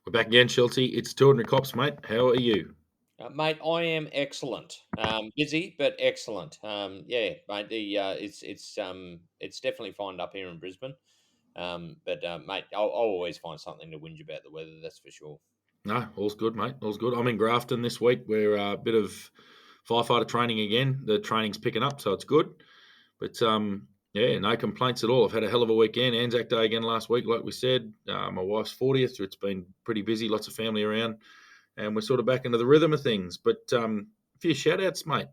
We're back again, Schultzy. It's 200 Cops, mate. How are you? Mate, I am excellent. Busy but excellent. Yeah, mate. It's definitely fined up here in Brisbane. But mate, I'll always find something to whinge about the weather. That's for sure. No, all's good, mate. All's good. I'm in Grafton this week. We're a bit of firefighter training again. The training's picking up, so it's good. But yeah, no complaints at all. I've had a hell of a weekend. Anzac Day again last week, like we said. My wife's 40th, so it's been pretty busy. Lots of family around, and we're sort of back into the rhythm of things. But a few shout outs, mate.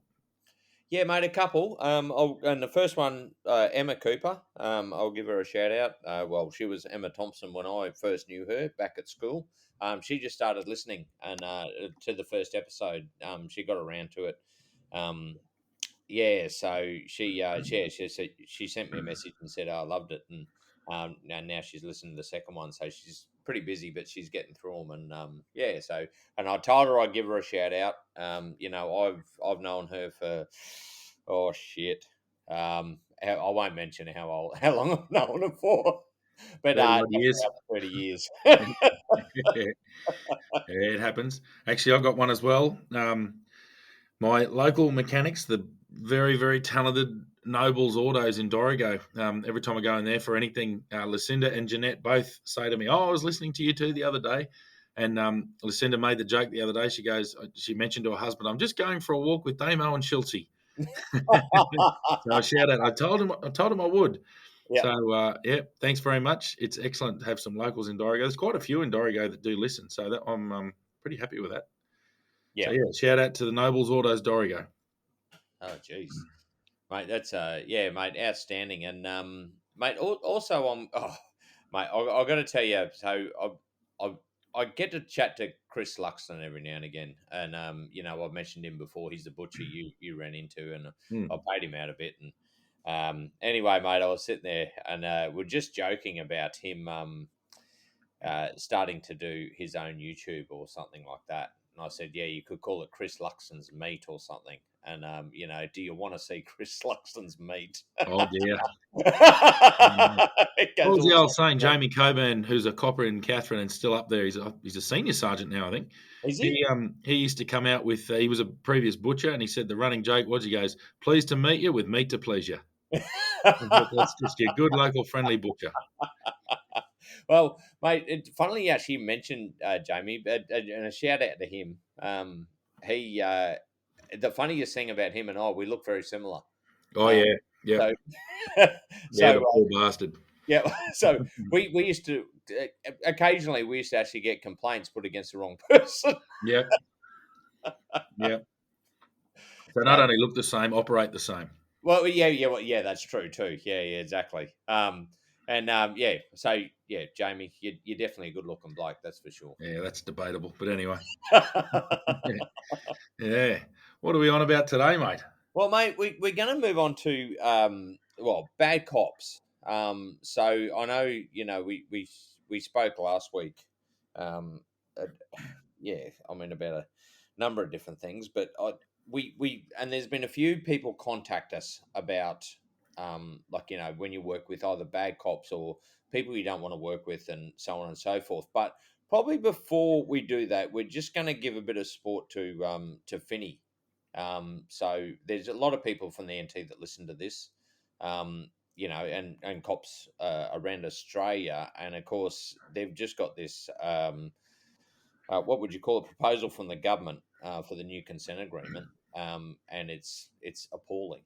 Yeah, mate, a couple. And the first one, Emma Cooper. I'll give her a shout out. Well, she was Emma Thompson when I first knew her back at school. She just started listening and to the first episode. She got around to it. Um, Yeah, so she sent me a message and said, "Oh, I loved it," and now she's listened to the second one, so she's pretty busy, but she's getting through them, and yeah, so and I told her I'd give her a shout out. I've known her for oh shit, I won't mention how long I've known her for, but 30 odd definitely years. over 30 years. Yeah, it happens. Actually, I've got one as well. My local mechanics, the very, very talented Nobles Autos in Dorrigo. Every time I go in there for anything, Lucinda and Jeanette both say to me, "Oh, I was listening to you two the other day." And Lucinda made the joke the other day. She mentioned to her husband, "I'm just going for a walk with Damo and Schultzy." So I shout out. I told him I would. Yeah, So yeah, thanks very much. It's excellent to have some locals in Dorrigo. There's quite a few in Dorrigo that do listen, so that I'm pretty happy with that. So yeah. yeah, shout out to the Nobles Autos Dorrigo. Oh, jeez. Mate, that's yeah, mate, outstanding. And mate, also mate, I got to tell you, so I I get to chat to Chris Luxton every now and again, and I've mentioned him before. He's the butcher you ran into, and I Hmm. paid him out a bit. And anyway, mate, I was sitting there, and we're just joking about him starting to do his own YouTube or something like that. And I said, yeah, you could call it Chris Luxton's Meat or something. And, do you want to see Chris Luxton's meat? Oh dear. Mm. It What goes was the all old sorts saying? of Jamie Coburn, who's a copper in Catherine and still up there, he's a senior sergeant now, I think. Is he? He used to come out with he was a previous butcher, and he said the running joke was he goes, "Pleased to meet you with meat to please you." I thought that's just your good local friendly butcher. Well, mate, funnily you actually mentioned Jamie, but and a shout out to him. He The funniest thing about him and I, we look very similar. Oh Um, yeah, yeah, so, yeah. so The poor bastard. yeah, so we used to occasionally we used to actually get complaints put against the wrong person. Yeah, yeah. So not So, only look the same, operate the same. well, yeah, that's true too. Yeah, exactly. Yeah, so yeah, Jamie, you're definitely a good looking bloke, that's for sure. Yeah, that's debatable, but anyway. Yeah. What are we on about today, mate? Well, mate, we're going to move on to bad cops. So I know we spoke last week. Um, uh, yeah, I mean about a number of different things, but we and there's been a few people contact us about like when you work with either bad cops or people you don't want to work with and so on and so forth. But probably before we do that, we're just going to give a bit of support to Finney. So there's a lot of people from the NT that listen to this, and cops around Australia, and of course they've just got this. What would you call a proposal from the government for the new consent agreement? And it's appalling.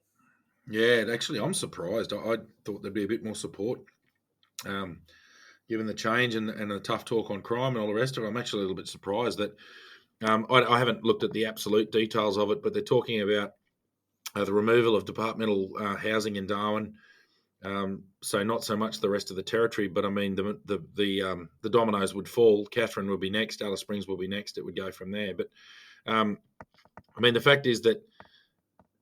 Yeah, actually, I'm surprised. I thought there'd be a bit more support, um, given the change and the tough talk on crime and all the rest of it. I'm actually a little bit surprised that I haven't looked at the absolute details of it, but they're talking about the removal of departmental housing in Darwin. So not so much the rest of the territory, but I mean the dominoes would fall. Catherine would be next. Alice Springs will be next. It would go from there. But um, I mean the fact is that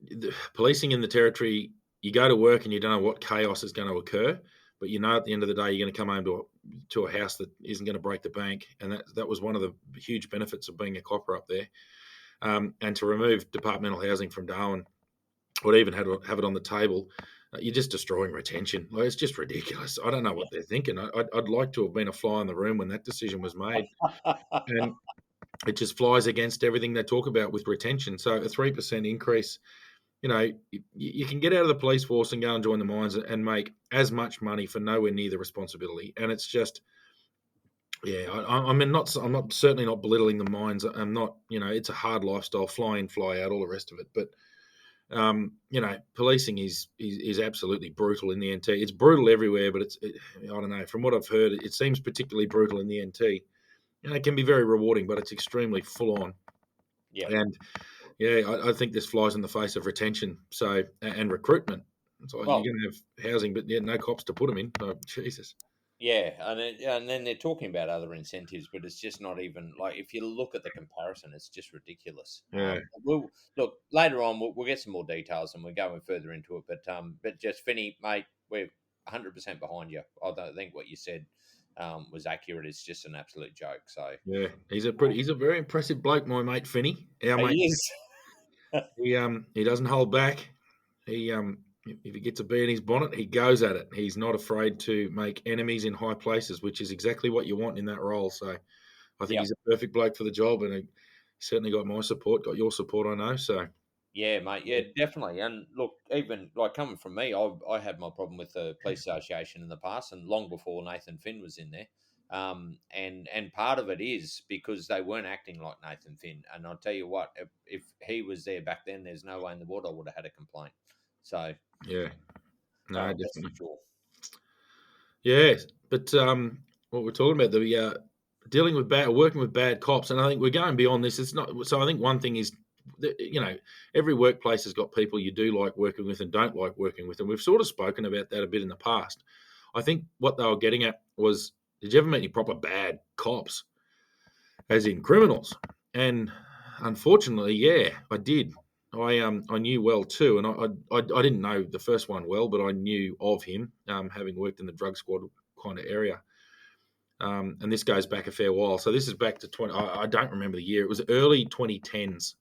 the policing in the territory, you go to work and you don't know what chaos is going to occur, but you know at the end of the day you're going to come home to a house that isn't going to break the bank, and that was one of the huge benefits of being a copper up there. And to remove departmental housing from Darwin, or even have it on the table, you're just destroying retention. Like, it's just ridiculous. I don't know what they're thinking. I'd like to have been a fly in the room when that decision was made, and it just flies against everything they talk about with retention. So a 3% increase, you can get out of the police force and go and join the mines and make as much money for nowhere near the responsibility. And it's just, yeah, I mean, I'm not certainly not belittling the mines. I'm not, it's a hard lifestyle, fly in, fly out, all the rest of it. But policing is absolutely brutal in the NT. It's brutal everywhere, but I don't know. From what I've heard, it seems particularly brutal in the NT. It can be very rewarding, but it's extremely full on. Yeah. And yeah, I think this flies in the face of retention. So and recruitment. So you're Well, going to have housing, but no cops to put them in. Oh, Jesus. yeah, and then they're talking about other incentives, but it's just not even like if you look at the comparison, it's just ridiculous. Yeah, We'll look later on. We'll get some more details and we're going further into it. But just Finney, mate, we're 100% behind you. I don't think what you said was accurate. It's just an absolute joke. So yeah. He's a very impressive bloke, my mate Finney. Our mate, he is. he doesn't hold back. If he gets a bee in his bonnet, he goes at it. He's not afraid to make enemies in high places, which is exactly what you want in that role. So I think Yeah. he's a perfect bloke for the job, and he certainly got my support, got your support, I know. So Yeah, mate. Yeah, definitely. And look, even like coming from me, I had my problem with the police association in the past, and long before Nathan Finn was in there. And part of it is because they weren't acting like Nathan Finn. And I'll tell you what, if he was there back then, there's no way in the world I would have had a complaint. So yeah, no, that's for definitely. sure. Yeah, but what we're talking about, the dealing with working with bad cops, and I think we're going beyond this. It's not so. I think one thing is, every workplace has got people you do like working with and don't like working with, and we've sort of spoken about that a bit in the past. I think what they were getting at was, did you ever meet any proper bad cops, as in criminals? And unfortunately, yeah, I did. I knew well too, and I didn't know the first one well, but I knew of him, having worked in the drug squad kind of area. And this goes back a fair while. So this is back to 20. I don't remember the year. It was early 2010s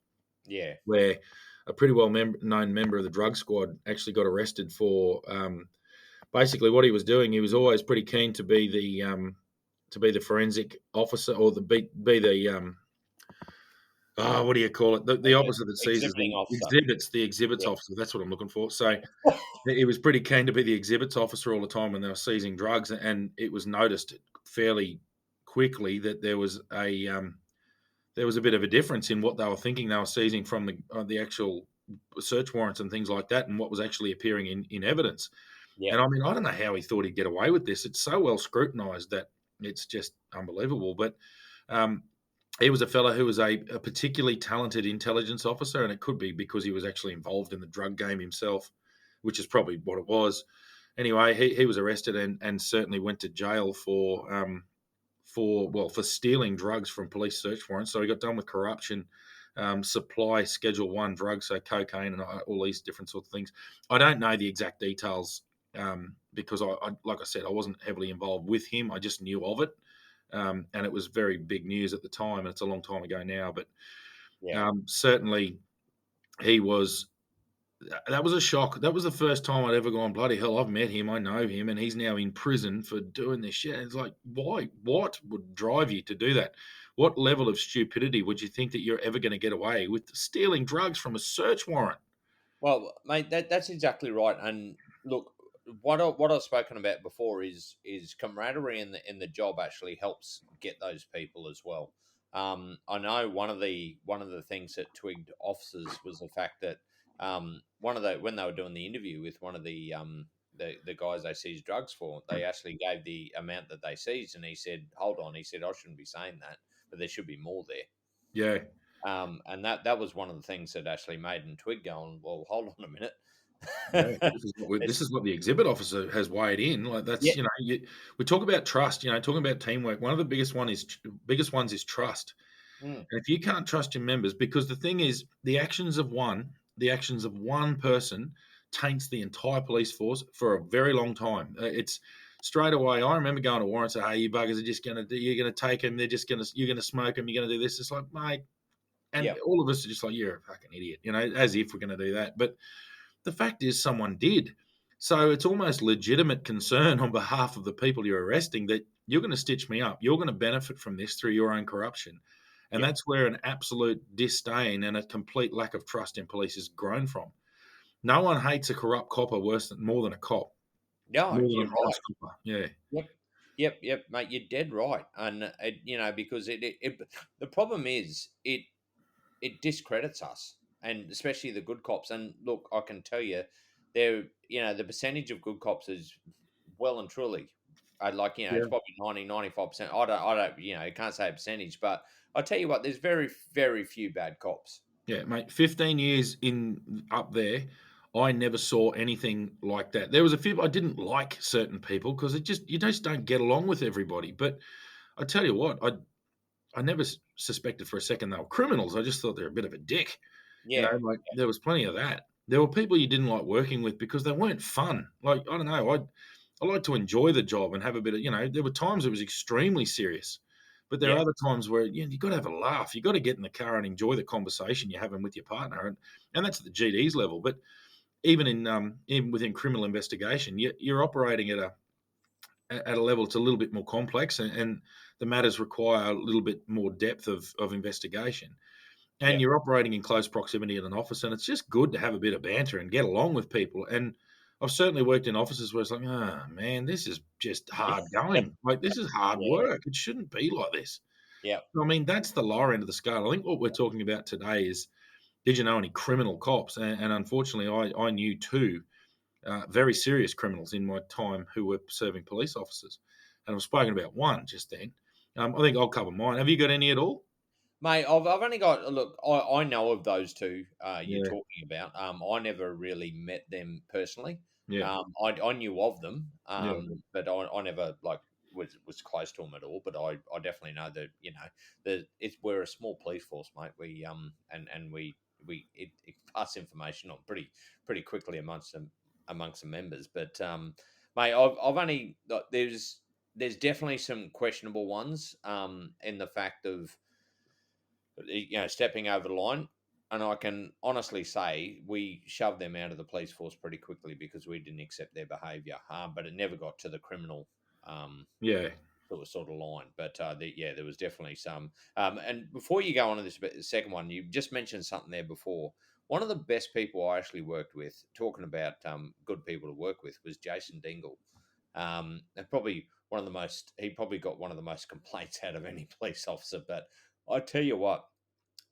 Yeah. where a pretty well known member of the drug squad actually got arrested for basically what he was doing. He was always pretty keen to be the forensic officer or be the what do you call it? The officer that seizes Exhibiting officer. the exhibits Yeah. officer. That's what I'm looking for. So he was pretty keen to be the exhibits officer all the time when they were seizing drugs, and it was noticed fairly quickly that there was a bit of a difference in what they were thinking they were seizing from the actual search warrants and things like that, and what was actually appearing in evidence. Yeah. And I mean, I don't know how he thought he'd get away with this. It's so well scrutinised that it's just unbelievable. But um, he was a fellow who was a particularly talented intelligence officer, and it could be because he was actually involved in the drug game himself, which is probably what it was. Anyway, he was arrested and certainly went to jail for stealing drugs from police search warrants. So he got done with corruption, supply Schedule One drugs, so cocaine and all these different sorts of things. I don't know the exact details because like I said, I wasn't heavily involved with him. I just knew of it, and it was very big news at the time. And it's a long time ago now, but Yeah. certainly he was. That was a shock. That was the first time I'd ever gone, bloody hell, I've met him, I know him, and he's now in prison for doing this shit. And it's like, why? What would drive you to do that? What level of stupidity would you think that you're ever going to get away with stealing drugs from a search warrant? Well, mate, that's exactly right. And look, what I've spoken about before is camaraderie in the job actually helps get those people as well. I know one of the things that twigged officers was the fact that one of the when they were doing the interview with one of the guys they seized drugs for, they actually gave the amount that they seized, and he said, "Hold on," he said, "I shouldn't be saying that, but there should be more there." Yeah, And that was one of the things that actually made and Twig going, well, hold on a minute. yeah. This It's, is what the exhibit officer has weighed in. Like yeah, that's we talk about trust. Talking about teamwork. One of the biggest ones is trust. mm, And if you can't trust your members, because the thing is, the actions of one person taints the entire police force for a very long time. It's straight away. I remember going to war and say, "Hey, you buggers are just you're going to take them. You're going to smoke them. You're going to do this." It's like, mate, and yeah, all of us are just like, "You're a fucking idiot," as if we're going to do that. But the fact is, someone did. So it's almost legitimate concern on behalf of the people you're arresting that you're going to stitch me up. You're going to benefit from this through your own corruption. And Yep. that's where an absolute disdain and a complete lack of trust in police has grown from. No one hates a corrupt copper more than a cop, No, more than you're an honest right. copper. Yeah, Yep. Yep, mate, you're dead right. And because the problem is it discredits us, and especially the good cops. And look, I can tell you, the percentage of good cops is well and truly, it's yeah, probably 90, 95%. I don't, I can't say a percentage, but I tell you what, there's very, very few bad cops. yeah, mate. 15 years in up there, I never saw anything like that. There was a few I didn't like certain people because you just don't get along with everybody. But I tell you what, I never suspected for a second they were criminals. I just thought they're a bit of a dick. Yeah, Like there was plenty of that. There were people you didn't like working with because they weren't fun. Like I don't know, I like to enjoy the job and have a bit of There were times it was extremely serious, but there yeah, are other times where you got to have a laugh. You got to get in the car and enjoy the conversation you're having with your partner, and that's at the GD's level. But even within criminal investigation, you're operating at a level that's a little bit more complex, and the matters require a little bit more depth of investigation. And yeah, you're operating in close proximity in an office, and it's just good to have a bit of banter and get along with people. And I've certainly worked in offices where it's like, oh man, this is just hard going. Like this is hard yeah, work. It shouldn't be like this. yeah. I mean, that's the lower end of the scale. I think what we're talking about today is, did you know any criminal cops? And unfortunately, I knew two very serious criminals in my time who were serving police officers, and I've spoken about one just then. I think I'll cover mine. Have you got any at all? Mate, I've only got look. I know of those two you're Yeah, talking about. I never really met them personally. yeah, I knew of them, yeah. but I never was close to them at all. But I definitely know that we're a small police force, mate. We and it pass information on pretty quickly amongst the members. But mate, I've only there's definitely some questionable ones in the fact of stepping over the line. And I can honestly say we shoved them out of the police force pretty quickly because we didn't accept their behaviour. But it never got to the criminal um, Yeah. sort of line. But there was definitely some. And before you go on to second one, you just mentioned something there before. One of the best people I actually worked with, talking about good people to work with, was Jason Dingle. And probably he probably got one of the most complaints out of any police officer. But I tell you what,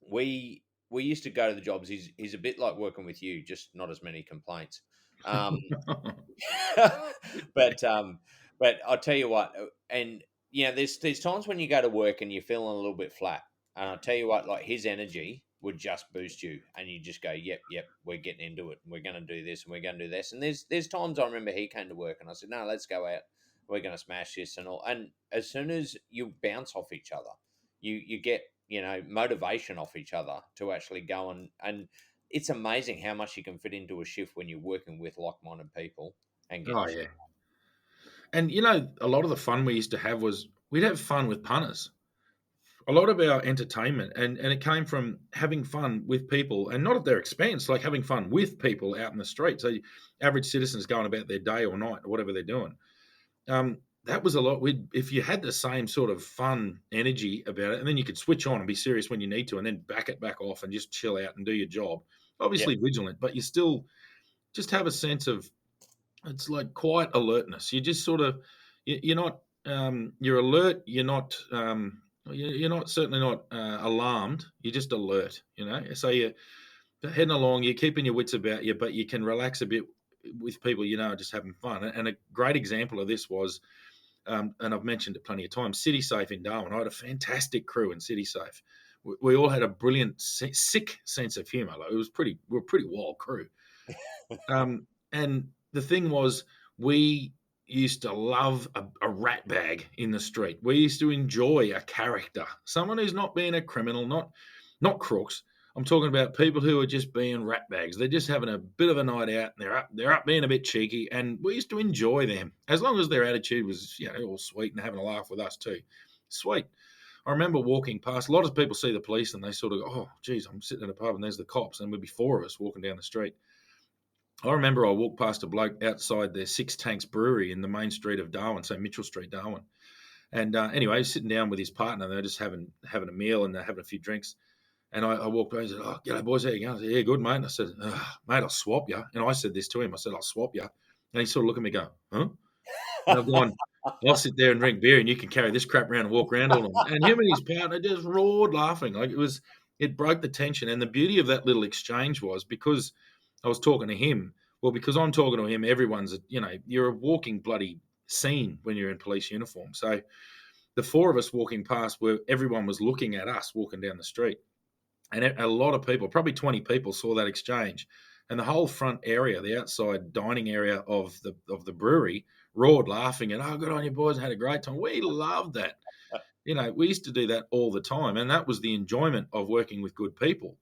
we used to go to the jobs. He's a bit like working with you, just not as many complaints. Um, but I'll tell you what, and there's times when you go to work and you're feeling a little bit flat, and I'll tell you what, like his energy would just boost you, and you just go, yep, we're getting into it, and we're going to do this, and we're going to do this. And there's times I remember he came to work, and I said, no, let's go out, we're going to smash this and all. And as soon as you bounce off each other, you get motivation off each other to actually go and it's amazing how much you can fit into a shift when you're working with like-minded people and getting Oh the yeah. And a lot of the fun we used to have was we'd have fun with punters. A lot of our entertainment and it came from having fun with people and not at their expense, like having fun with people out in the street. So average citizens going about their day or night or whatever they're doing. That was a lot. If you had the same sort of fun energy about it, and then you could switch on and be serious when you need to, and then back it back off and just chill out and do your job. yeah, Obviously vigilant, but you still just have a sense of it's like quiet alertness. You just sort of you're not you're alert. You're not certainly not alarmed. You're just alert. So you're heading along. You're keeping your wits about you, but you can relax a bit with people just having fun. And a great example of this was, and I've mentioned it plenty of times, City Safe in Darwin. I had a fantastic crew in City Safe. We all had a brilliant, sick sense of humour. Like we're a pretty wild crew. And the thing was, we used to love a rat bag in the street. We used to enjoy a character, someone who's not being a criminal, not crooks. I'm talking about people who are just being rat bags. They're just having a bit of a night out, and they're up being a bit cheeky, and we used to enjoy them as long as their attitude was all sweet and having a laugh with us too. Sweet. I remember walking past. A lot of people see the police and they sort of go, "Oh, geez, I'm sitting in a pub and there's the cops," and there'd be four of us walking down the street. I remember I walked past a bloke outside their Six Tanks Brewery in the main street of Darwin, so Mitchell Street, Darwin. And anyway, he's sitting down with his partner. They're just having a meal and they're having a few drinks. And I walked by and said, "Oh, g'day, boys. How you going?" I said, "Yeah, good, mate." And I said, "Mate, I'll swap you." And I said this to him. I said, "I'll swap you." And he sort of looked at me going, "Huh?" And I've gone, "I'll sit there and drink beer and you can carry this crap around and walk around all night." And him and his partner just roared laughing. Like it broke the tension. And the beauty of that little exchange was because I was talking to him, well, because I'm talking to him, everyone's, you're a walking bloody scene when you're in police uniform. So the four of us walking past where everyone was looking at us walking down the street. And a lot of people, probably 20 people, saw that exchange. And the whole front area, the outside dining area of the brewery, roared laughing and, "Oh, good on you boys," and had a great time. We loved that. We used to do that all the time. And that was the enjoyment of working with good people.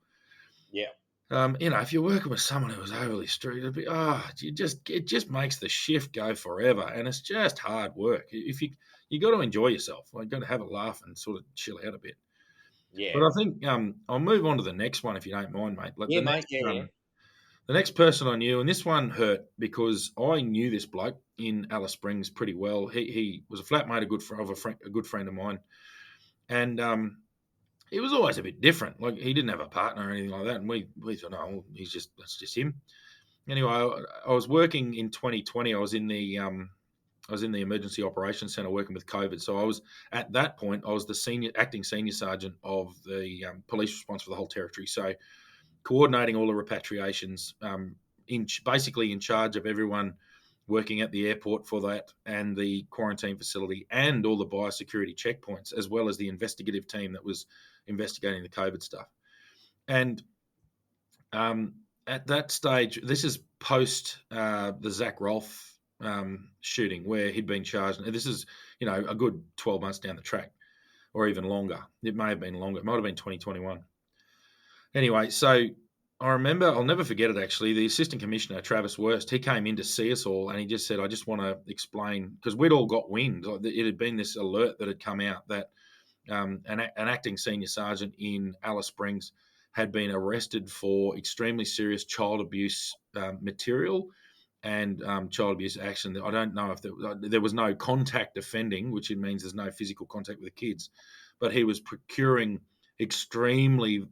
Yeah. If you're working with someone who was overly strict, it just makes the shift go forever. And it's just hard work. If you got to enjoy yourself, like, got to have a laugh and sort of chill out a bit. Yeah. But I think I'll move on to the next one if you don't mind, mate. Like Yeah, mate. Yeah, yeah. the next person I knew, and this one hurt because I knew this bloke in Alice Springs pretty well. He was a flatmate, a good friend of mine, and he was always a bit different. Like, he didn't have a partner or anything like that, and we thought, no, well, that's just him. Anyway, I was working in 2020. I was in the emergency operations center working with COVID. So at that point, I was the acting senior sergeant of the police response for the whole territory. So coordinating all the repatriations, basically in charge of everyone working at the airport for that and the quarantine facility and all the biosecurity checkpoints, as well as the investigative team that was investigating the COVID stuff. And at that stage, this is post the Zach Rolfe shooting where he'd been charged. And this is, a good 12 months down the track or even longer. It may have been longer. It might have been 2021. Anyway, so I remember, I'll never forget it actually. The assistant commissioner, Travis Worst, he came in to see us all and he just said, "I just want to explain," because we'd all got wind. It had been this alert that had come out that an acting senior sergeant in Alice Springs had been arrested for extremely serious child abuse material and child abuse action. I don't know if there was no contact offending, which it means there's no physical contact with the kids, but he was procuring extremely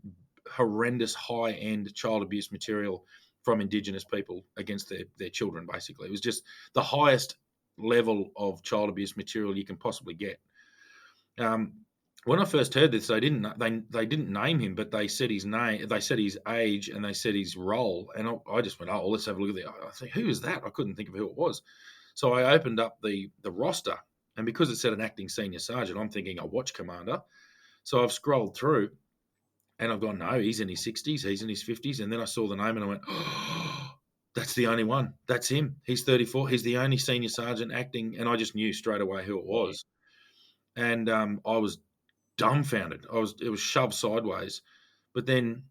horrendous high-end child abuse material from Indigenous people against their children, basically. It was just the highest level of child abuse material you can possibly get. When I first heard this, they didn't name him, but they said his name, they said his age, and they said his role. And I just went, "Oh, well, let's have a look at that." I think, who is that? I couldn't think of who it was. So I opened up the roster, and because it said an acting senior sergeant, I'm thinking a watch commander. So I've scrolled through, and I've gone, no, he's in his 60s, he's in his 50s. And then I saw the name and I went, "Oh, that's the only one. That's him. He's 34. He's the only senior sergeant acting." And I just knew straight away who it Yeah. was. And I was dumbfounded. It was shoved sideways. But then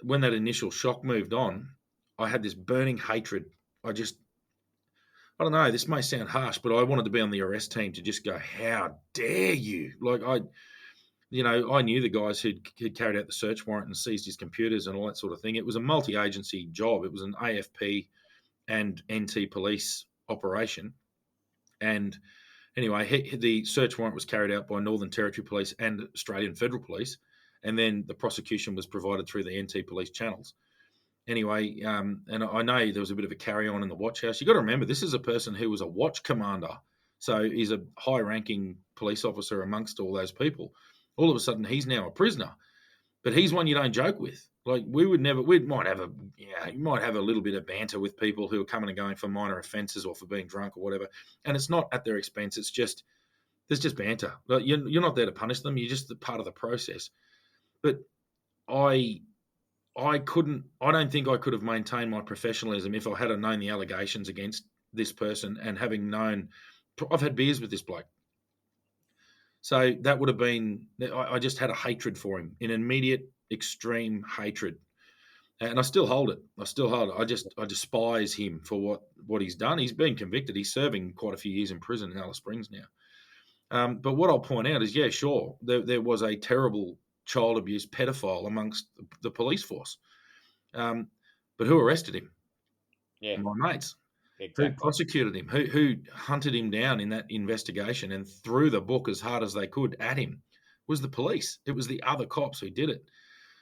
when that initial shock moved on, I had this burning hatred. I don't know, this may sound harsh, but I wanted to be on the arrest team to just go, "How dare you?" Like, I knew the guys who'd carried out the search warrant and seized his computers and all that sort of thing. It was a multi-agency job. It was an AFP and NT police operation. And anyway, the search warrant was carried out by Northern Territory Police and Australian Federal Police, and then the prosecution was provided through the NT police channels. Anyway, and I know there was a bit of a carry-on in the watch house. You got to remember, this is a person who was a watch commander, so he's a high-ranking police officer amongst all those people. All of a sudden, he's now a prisoner, but he's one you don't joke with. Like, we might have you might have a little bit of banter with people who are coming and going for minor offences or for being drunk or whatever, and it's not at their expense. It's just there's just banter. Like, you're not there to punish them. You're just part of the process. But I I don't think I could have maintained my professionalism if I had known the allegations against this person and having known I've had beers with this bloke. So that would have been, I just had a hatred for him, an immediate, extreme hatred. And I still hold it. I despise him for what he's done. He's been convicted. He's serving quite a few years in prison in Alice Springs now. But what I'll point out is, yeah, sure, there was a terrible child abuse pedophile amongst the police force. But who arrested him? Yeah. My mates. Who Exactly. prosecuted him? Who hunted him down in that investigation and threw the book as hard as they could at him? Was the police. It was the other cops who did it.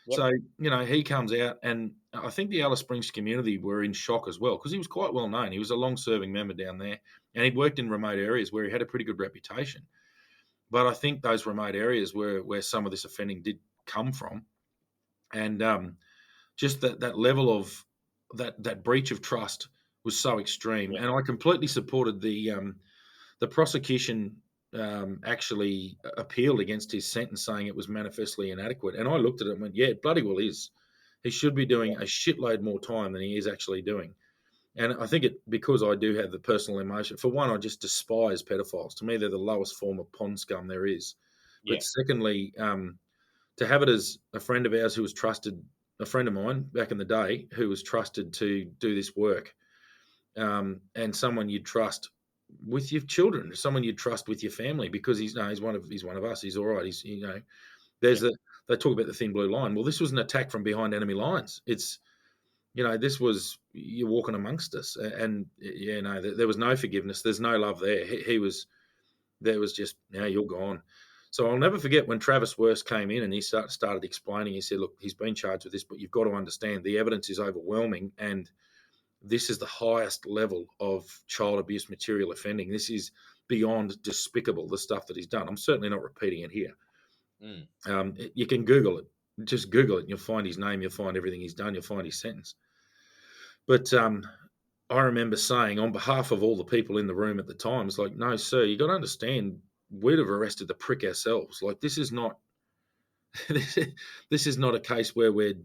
Yep. So, he comes out, and I think the Alice Springs community were in shock as well because he was quite well known. He was a long serving member down there, and he'd worked in remote areas where he had a pretty good reputation. But I think those remote areas where some of this offending did come from, and just that level of that breach of trust was so extreme. Yeah. And I completely supported the prosecution. Actually appealed against his sentence, saying it was manifestly inadequate. And I looked at it and went, "Yeah, it bloody well is. He should be doing a shitload more time than he is actually doing." And I think it because I do have the personal emotion. For one, I just despise pedophiles. To me, they're the lowest form of pond scum there is. Yeah. But secondly, to have it as a friend of ours who was trusted, a friend of mine back in the day who was trusted to do this work, and someone you'd trust with your children, someone you'd trust with your family because he's one of us. He's all right. There's Yeah. the they talk about the thin blue line. Well, this was an attack from behind enemy lines. It's this was you're walking amongst us, and there was no forgiveness. There's no love there. He was there was just now you're gone. So I'll never forget when Travis Worst came in and he started explaining. He said, "Look, he's been charged with this, but you've got to understand the evidence is overwhelming, and this is the highest level of child abuse material offending. This is beyond despicable, the stuff that he's done." I'm certainly not repeating it here. Mm. You can Google it. Just Google it, and you'll find his name. You'll find everything he's done. You'll find his sentence. But I remember saying, on behalf of all the people in the room at the time, it's like, "No, sir, you got to understand, we'd have arrested the prick ourselves. Like, this is not, this is not a case where we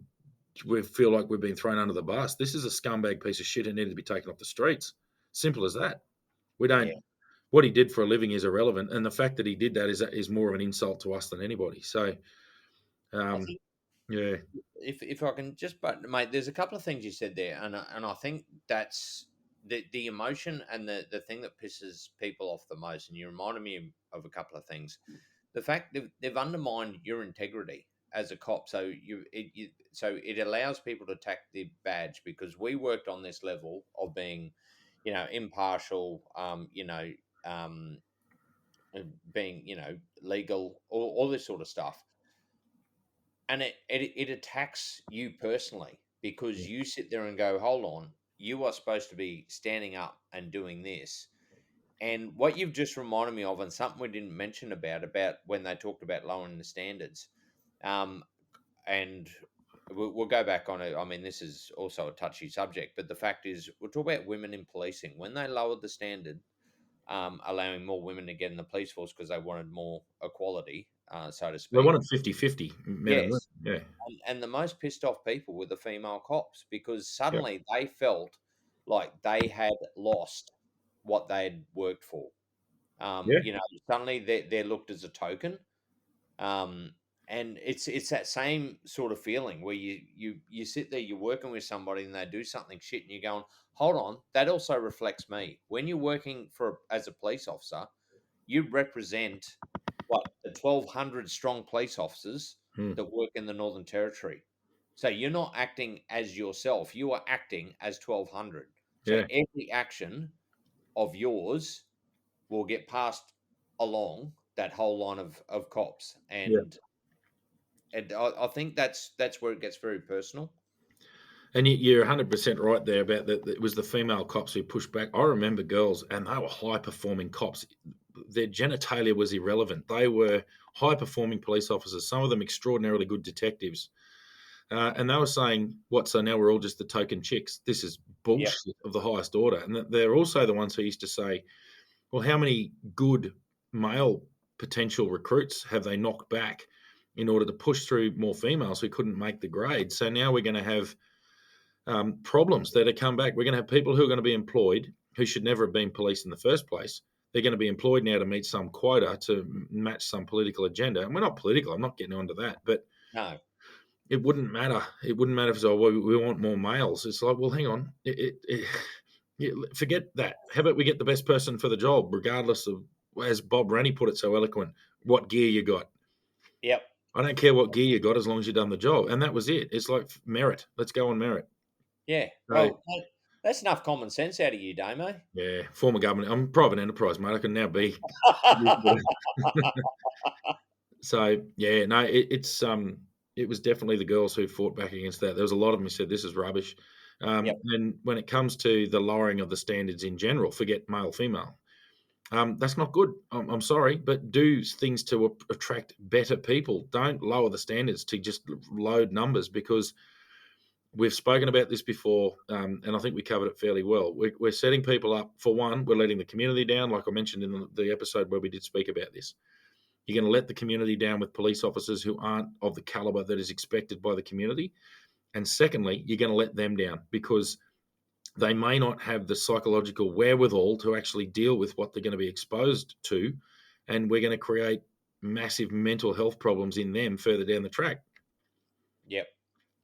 feel like we've been thrown under the bus. This is a scumbag piece of shit who needed to be taken off the streets. Simple as that. We Yeah. don't. What he did for a living is irrelevant, and the fact that he did that is more of an insult to us than anybody. So, I um, think yeah, if I can just, but mate, there's a couple of things you said there, and I think that's the emotion and the thing that pisses people off the most. And you reminded me of a couple of things. The fact they've undermined your integrity as a cop, so so it allows people to attack the badge because we worked on this level of being, impartial, um, being legal, all this sort of stuff, and it attacks you personally because yeah. you sit there and go, hold on, you are supposed to be standing up and doing this. And what you've just reminded me of, and something we didn't mention about when they talked about lowering the standards, um, and we'll go back on it. I mean, this is also a touchy subject, but the fact is, we'll talk about women in policing. When they lowered the standard, allowing more women to get in the police force because they wanted more equality, so to They speak. wanted 50-50 men and women. Yes, Yeah, and the most pissed off people were the female cops because yeah, suddenly they felt like they had lost what they had worked for. yeah, Suddenly they're looked as a token, um, and it's that same sort of feeling where you sit there, you're working with somebody, and they do something shit, and you're going, hold on, that also reflects me. When you're working as a police officer, you represent what the 1,200 strong police officers hmm, that work in the Northern Territory. So you're not acting as yourself; you are acting as 1,200. So yeah, every action of yours will get passed along that whole line of cops, yeah. and I think that's where it gets very personal. And you're 100% right there about that. It was the female cops who pushed back. I remember girls, and they were high performing cops. Their genitalia was irrelevant. They were high performing police officers, some of them extraordinarily good detectives. And they were saying, "What? So now we're all just the token chicks? This is Yep. bullshit of the highest order." And they're also the ones who used to say, "Well, how many good male potential recruits have they knocked back in order to push through more females who couldn't make the grade? So now we're going to have problems that are come back. We're going to have people who are going to be employed who should never have been police in the first place. They're going to be employed now to meet some quota to match some political agenda. And we're not political. I'm not getting onto that, but No. it wouldn't matter. It wouldn't matter if it's, oh, well, we want more males. It's like, well, hang on. Yeah, forget that. How about we get the best person for the job, regardless of, as Bob Rennie put it so eloquent, what gear you got. Yep. I don't care what gear you got as long as you've done the job. And that was it. It's like merit. Let's go on merit. Yeah. So, Well, That's enough common sense out of you, Damo. Yeah, former government. I'm a private enterprise, mate. I can now be. So yeah, no, it was definitely the girls who fought back against that. There was a lot of them who said this is rubbish. Yep, And when it comes to the lowering of the standards in general, forget male female. That's not good. I'm sorry, but do things to attract better people. Don't lower the standards to just load numbers, because we've spoken about this before, and I think we covered it fairly well. We're setting people up. For one, we're letting the community down, like I mentioned in the episode where we did speak about this. You're going to let the community down with police officers who aren't of the caliber that is expected by the community. And secondly, you're going to let them down because they may not have the psychological wherewithal to actually deal with what they're going to be exposed to. And we're going to create massive mental health problems in them further down the track. yep.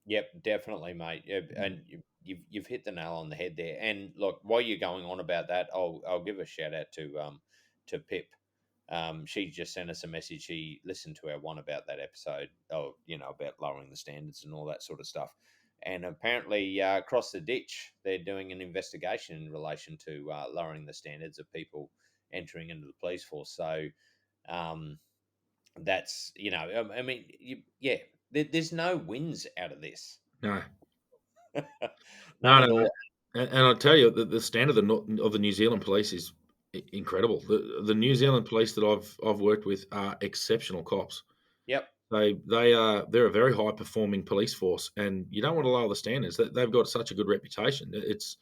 Yep, definitely, mate. Yep, and you've hit the nail on the head there. And look, while you're going on about that, I'll give a shout out to Pip. She just sent us a message. She listened to our one about that episode, about lowering the standards and all that sort of stuff. And apparently, across the ditch, they're doing an investigation in relation to lowering the standards of people entering into the police force. So, um, that's I mean, yeah, there's no wins out of this. No, None no, at no, no. all. And I'll tell you, the standard of the New Zealand police is incredible. The New Yep. Zealand police that I've worked with are exceptional cops. Yep. They're a very high performing police force, and you don't want to lower the standards. They've got such a good reputation. It's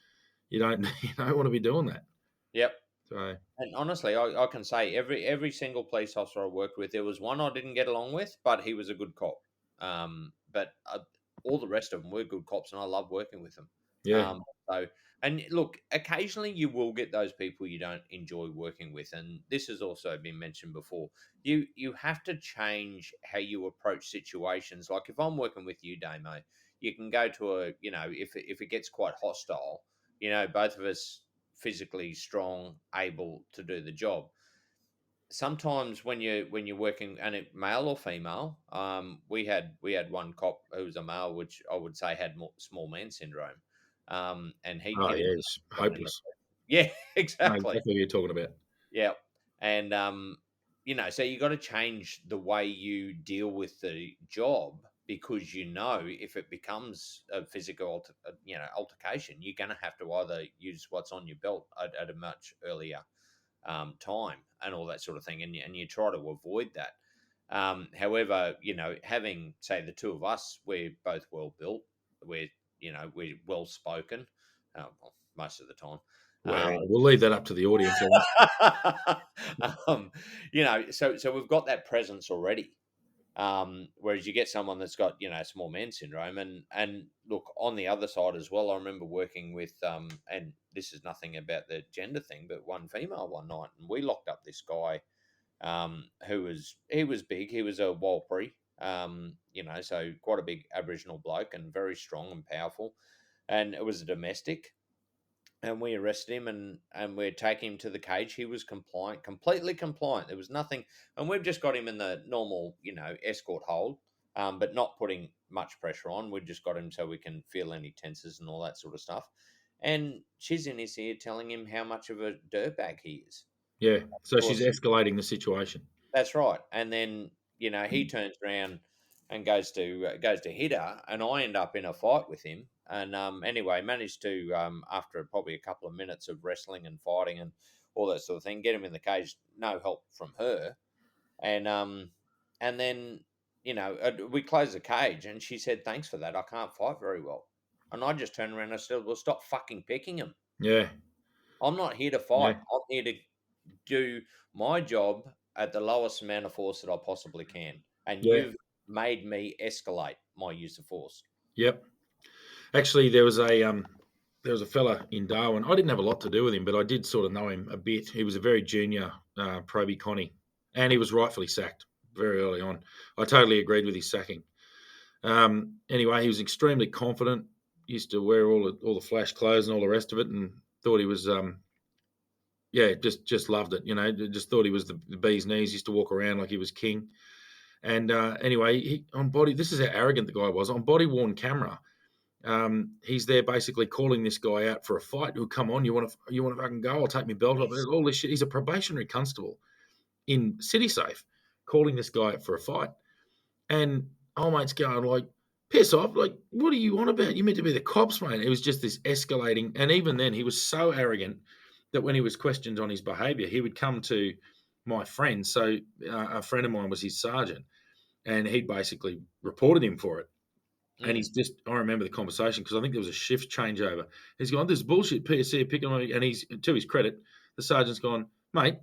you don't you don't want to be doing that. Yep. So And honestly, I can say every single police officer I worked with, there was one I didn't get along with, but he was a good cop. But all the rest of them were good cops, and I love working with them. yeah, So, and look, occasionally you will get those people you don't enjoy working with, and this has also been mentioned before. You have to change how you approach situations. Like if I'm working with you, Damo, you can go to if it gets quite hostile, both of us physically strong, able to do the job. Sometimes when you're working, and it male or female, we had one cop who was a male, which I would say had more small man syndrome, and he'd oh hit yeah, him. it's Someone in the hopeless. yeah, I know exactly. exactly what you're talking about. Yeah. And so you got to change the way you deal with the job, because if it becomes a physical altercation, you're going to have to either use what's on your belt at a much earlier time and all that sort of thing, and you try to avoid that. However, having, say, the two of us, we're both well built, we're well spoken, well, most of the time. Wow, we'll leave that up to the audience. I think. So we've got that presence already. Whereas you get someone that's got small man syndrome, and look, on the other side as well, I remember working with and this is nothing about the gender thing, but one female one night, and we locked up this guy he was big, he was a Warlpiri, so quite a big Aboriginal bloke and very strong and powerful, and it was a domestic, and we arrested him, and we're taking him to the cage. He was compliant, completely compliant. There was nothing, and we've just got him in the normal, escort hold, but not putting much pressure on. We've just got him so we can feel any tenses and all that sort of stuff. And she's in his ear telling him how much of a dirtbag he is. Yeah, so Of she's course, escalating the situation. that's right. And then he turns around and goes to hit her, and I end up in a fight with him. And anyway, managed to after probably a couple of minutes of wrestling and fighting and all that sort of thing, get him in the cage. No help from her, and then we closed the cage, and she said, "Thanks for that. I can't fight very well." And I just turned around and I said, "Well, stop fucking picking him. Yeah, I'm not here to yeah, fight. I'm here to do my job at the lowest amount of force that I possibly can. And yeah, you've made me escalate my use of force." yep. Actually, there was a fella in Darwin. I didn't have a lot to do with him, but I did sort of know him a bit. He was a very junior probie Connie, and he was rightfully sacked very early on. I totally agreed with his sacking. Anyway, he was extremely confident. Used to wear all the flash clothes and all the rest of it, and thought he was yeah, just loved it. Just thought he was the bee's knees. Used to walk around like he was king. And anyway, he on body. This is how arrogant the guy was on body worn camera. He's there basically calling this guy out for a fight. Who come on? You want to fucking go? I'll take my belt off. Yes. All this shit. He's a probationary constable in City Safe, calling this guy out for a fight. And old mate's going like, piss off. Like, what are you on about? You meant to be the cops, mate. It was just this escalating. And even then, he was so arrogant that when he was questioned on his behaviour, he would come to my friend. So a friend of mine was his sergeant, and he basically reported him for it. And Mm. he's just, I remember the conversation because I think there was a shift changeover. He's gone, this bullshit PSC picking on me. And he's, to his credit, the sergeant's gone, mate,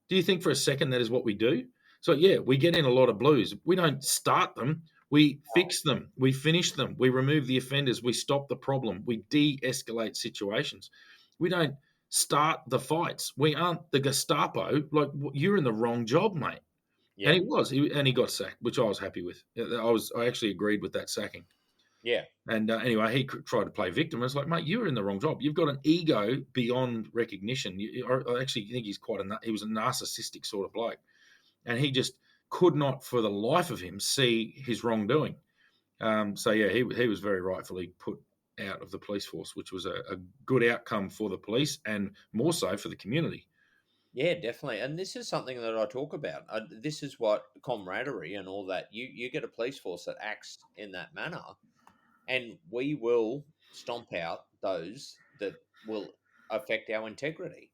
do you think for a second that is what we do? So, yeah, we get in a lot of blues. We don't start them. We fix them. We finish them. We remove the offenders. We stop the problem. We de escalate situations. We don't start the fights. We aren't the Gestapo. Like, you're in the wrong job, mate. And Yeah. he was. And he got sacked, which I was happy with. I actually agreed with that sacking. Yeah. And anyway, he tried to play victim. It's like, mate, you're in the wrong job. You've got an ego beyond recognition. I actually think he was a narcissistic sort of bloke, and he just could not, for the life of him, see his wrongdoing. So yeah, he was very rightfully put out of the police force, which was a good outcome for the police and more so for the community. Yeah, definitely. And this is something that I talk about. This is what camaraderie and all that. You get a police force that acts in that manner, and we will stomp out those that will affect our integrity.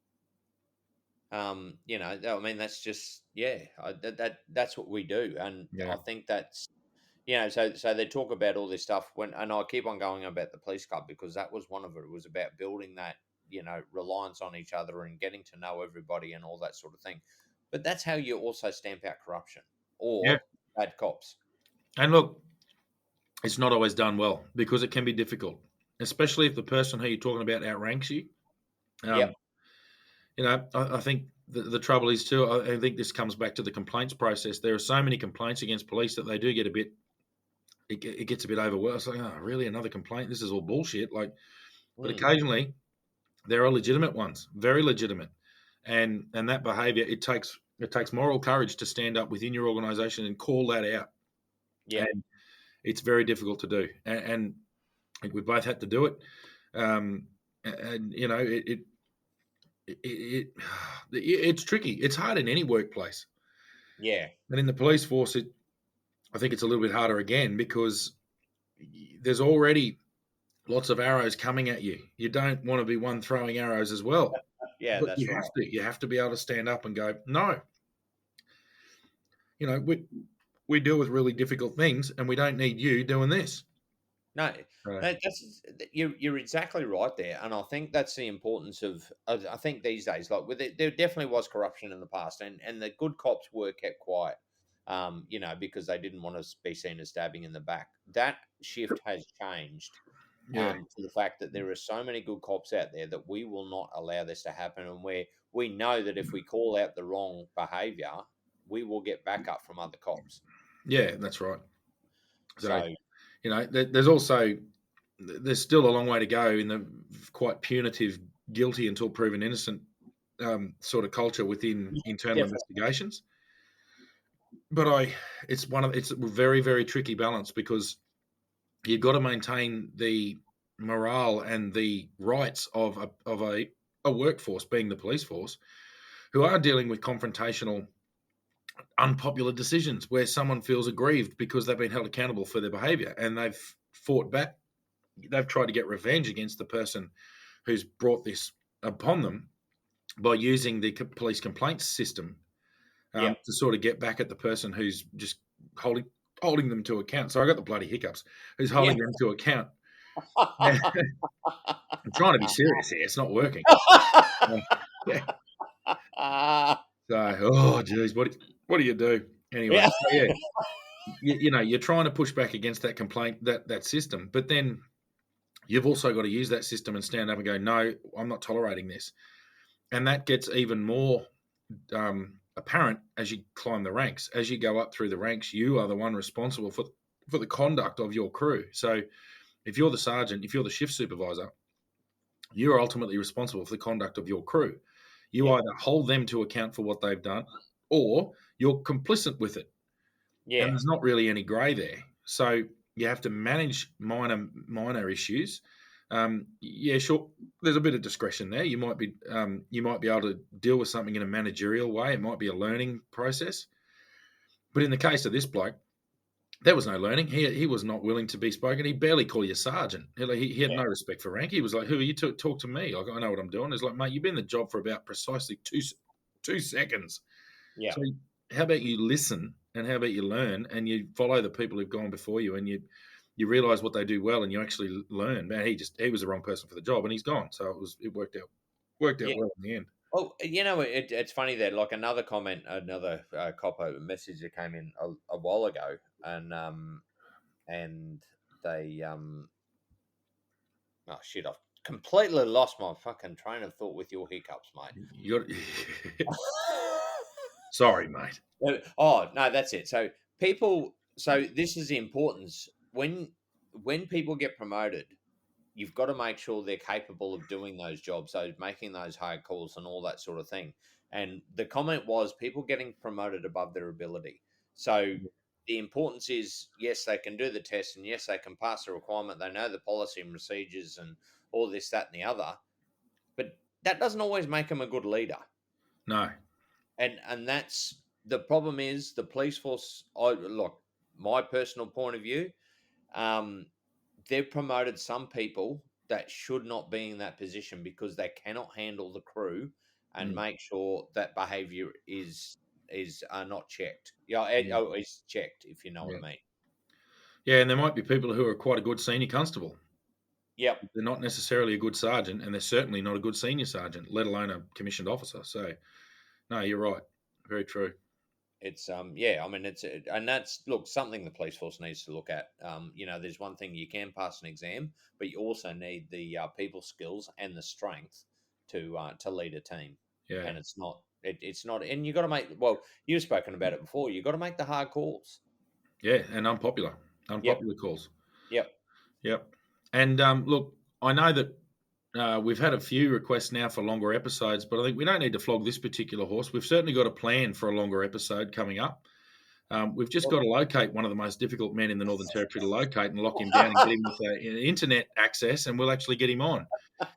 I mean, that's just yeah, that's what we do, and Yeah, I think that's so they talk about all this stuff and I keep on going about the police club because that was one of it. It was about building that reliance on each other and getting to know everybody and all that sort of thing. But that's how you also stamp out corruption yeah. or bad cops. And look, it's not always done well because it can be difficult, especially if the person who you're talking about outranks you. Um, Yep. I think the trouble is too. I think this comes back to the complaints process. There are so many complaints against police that they do get a bit. It gets a bit overwhelmed. It's like, oh, really, another complaint? This is all bullshit. Like, but Mm. occasionally there are legitimate ones, very legitimate, and that behaviour it takes moral courage to stand up within your organisation and call that out, Yep. and it's very difficult to do. And I think we both had to do it, and it it's tricky. It's hard in any workplace, Yeah. and in the police force, I think it's a little bit harder again because there's already lots of arrows coming at you. You don't want to be one throwing arrows as well, Yeah, but that's you right. have to. You have to be able to stand up and go, no. We deal with really difficult things, and we don't need you doing this. No, So, you're exactly right there, and I think that's the importance of. I think these days, like with it, there definitely was corruption in the past, and the good cops were kept quiet, because they didn't want to be seen as stabbing in the back. That shift has changed, yeah, to the fact that there are so many good cops out there that we will not allow this to happen, and where we know that if we call out the wrong behaviour, we will get backup from other cops. yeah, that's right. So, So there's still a long way to go in the quite punitive, guilty until proven innocent sort of culture within internal definitely, investigations. But it's a very, very tricky balance because you've got to maintain the morale and the rights of a workforce, being the police force, who are dealing with confrontational, unpopular decisions where someone feels aggrieved because they've been held accountable for their behaviour and they've fought back. They've tried to get revenge against the person who's brought this upon them by using the police complaints system yeah. to sort of get back at the person who's just holding them to account. So I got the bloody hiccups. Who's Yeah. holding them to account? Yeah, I'm trying to be serious here. It's not working. Yeah. So, oh, geez, what do you do anyway? Yeah. So, yeah, you're trying to push back against that complaint, that system, but then you've also got to use that system and stand up and go, no, I'm not tolerating this, and that gets even more apparent as you climb the ranks. As you go up through the ranks, you are the one responsible for the conduct of your crew. So if you're the sergeant, if you're the shift supervisor, you're ultimately responsible for the conduct of your crew. You Yeah. either hold them to account for what they've done, or you're complicit with it, and Yeah. there's not really any grey there. So you have to manage minor issues. Yeah, sure. There's a bit of discretion there. You might be able to deal with something in a managerial way. It might be a learning process. But in the case of this bloke, there was no learning. He was not willing to be spoken. He barely called you sergeant. He had Yeah, no respect for rank. He was like, "Who are you to talk to me? Like, I know what I'm doing." It's like, mate, you've been in the job for about precisely 2 seconds. yeah, So how about you listen and how about you learn and you follow the people who've gone before you and you realize what they do well and you actually learn. Man, he was the wrong person for the job and he's gone. So it worked out yeah. well in the end. Oh, it's funny that like another comment, another copper message that came in a while ago, and they oh shit, I've completely lost my fucking train of thought with your hiccups, mate. You got sorry, mate. Oh no, that's it. So this is the importance when people get promoted, you've got to make sure they're capable of doing those jobs, so making those hard calls and all that sort of thing. And the comment was people getting promoted above their ability. So the importance is yes, they can do the test and yes, they can pass the requirement. They know the policy and procedures and all this, that, and the other. But that doesn't always make them a good leader. No. And that's the problem is the police force. I look, my personal point of view. Um, they've promoted some people that should not be in that position because they cannot handle the crew and Mm, make sure that behaviour is not checked. Yeah, yeah. is checked if you know what Yeah. I mean. Yeah, and there might be people who are quite a good senior constable. Yep. They're not necessarily a good sergeant, and they're certainly not a good senior sergeant, let alone a commissioned officer. So, no, you're right. Very true. It's yeah, I mean and that's look something the police force needs to look at. There's one thing you can pass an exam, but you also need the people skills and the strength to lead a team. Yeah. And it's not, and you got to make well. You've spoken about it before. You got to make the hard calls. Yeah, and Yep, unpopular calls. yep, Yep. And look, I know that we've had a few requests now for longer episodes, but I think we don't need to flog this particular horse. We've certainly got a plan for a longer episode coming up. We've just got to locate one of the most difficult men in the Northern Territory to locate and lock him down and get him with internet access, and we'll actually get him on.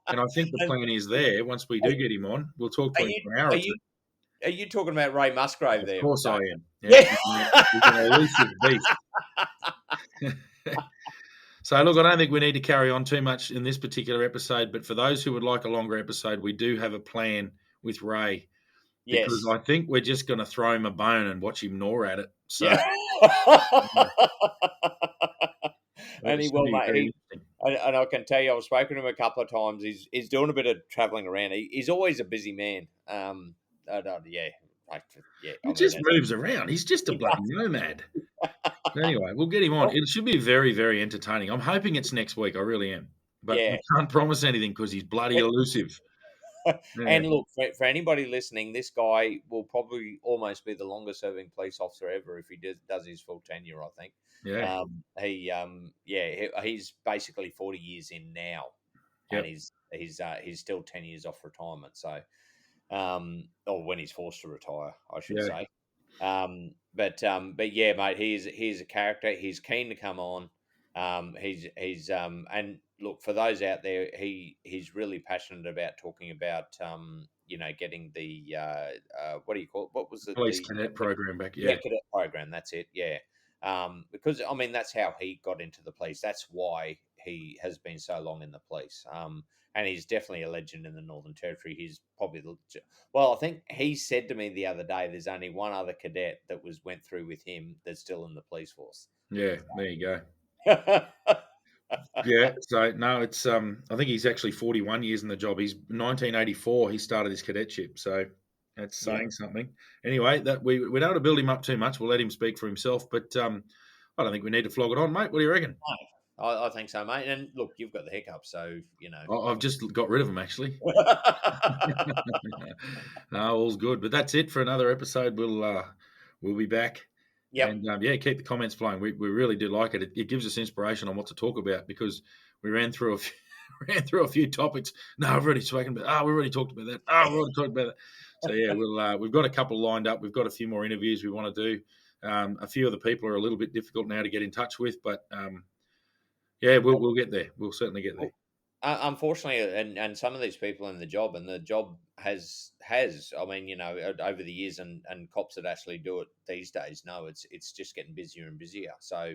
And I think the And plan is there. Once we do get him on, we'll talk to are him you for an hour are or two. you are you talking about Ray Musgrave Of there, course, I Dave? am. Yeah, Yeah. he's an elusive beast. So, look, I don't think we need to carry on too much in this particular episode, but for those who would like a longer episode, we do have a plan with Ray because Yes. I think we're just going to throw him a bone and watch him gnaw at it. So, Yeah. yeah, And it he should will, be mate. very interesting. And I can tell you, I've spoken to him a couple of times. He's doing a bit of traveling around. He's always a busy man. Yeah, yeah. He I mean, just moves around. He's just a he bloody does. nomad. Anyway, we'll get him on. It should be very, very entertaining. I'm hoping it's next week. I really am. But Yeah. we can't promise anything because he's bloody elusive. Yeah, And look, for anybody listening, this guy will probably almost be the longest serving police officer ever if he does his full tenure, I think. yeah, He's basically 40 years in now, and yep, he's still 10 years off retirement. So, or when he's forced to retire, I should yeah. say. But yeah, mate, he's a character. He's keen to come on. And look, for those out there, he's really passionate about talking about getting the what do you call it? What was it? Police cadet program back. Yeah, Yeah, cadet program. That's it. Yeah. Because I mean that's how he got into the police. That's why he has been so long in the police. And he's definitely a legend in the Northern Territory. He's probably well, I think he said to me the other day, there's only one other cadet that went through with him that's still in the police force. yeah. There you go. Yeah, Yeah. So no, it's I think he's actually 41 years in the job. He's 1984. He started his cadetship. So that's saying something. Anyway, that we don't want to build him up too much. We'll let him speak for himself. But I don't think we need to flog it on, mate. What do you reckon? I think so, mate. And look, you've got the hiccup, so you know. I've just got rid of him actually. No, all's good. But that's it for another episode. We'll be back, Yep. and yeah, keep the comments flowing. We really do like it. It gives us inspiration on what to talk about because we ran through a few, ran through a few topics. No, I've already spoken about. Oh, we already talked about that. Oh, we already talked about that. So yeah, we've got a couple lined up. We've got a few more interviews we want to do. A few of the people are a little bit difficult now to get in touch with, but yeah, we'll get there. We'll certainly get there. Well, unfortunately, and some of these people in the job, and the job has, I mean, over the years, and cops that actually do it these days, no, it's just getting busier and busier. So,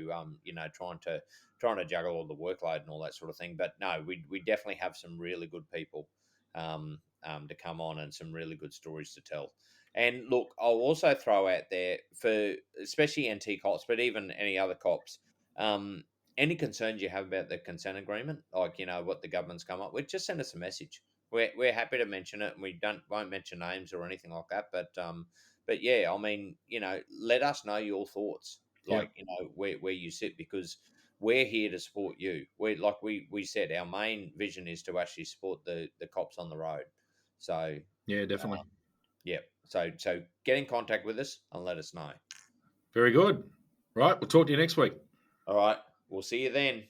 trying to juggle all the workload and all that sort of thing. But no, we definitely have some really good people to come on, and some really good stories to tell. And look, I'll also throw out there for especially NT cops, but even any other cops. Um, any concerns you have about the consent agreement, like what the government's come up with, just send us a message. We're happy to mention it, and we won't mention names or anything like that. But yeah, I mean, let us know your thoughts, Yeah, like where you sit, because we're here to support you. We like we said, our main vision is to actually support the cops on the road. So yeah, definitely. yeah, so get in contact with us and let us know. Very good. Right, we'll talk to you next week. All right, we'll see you then.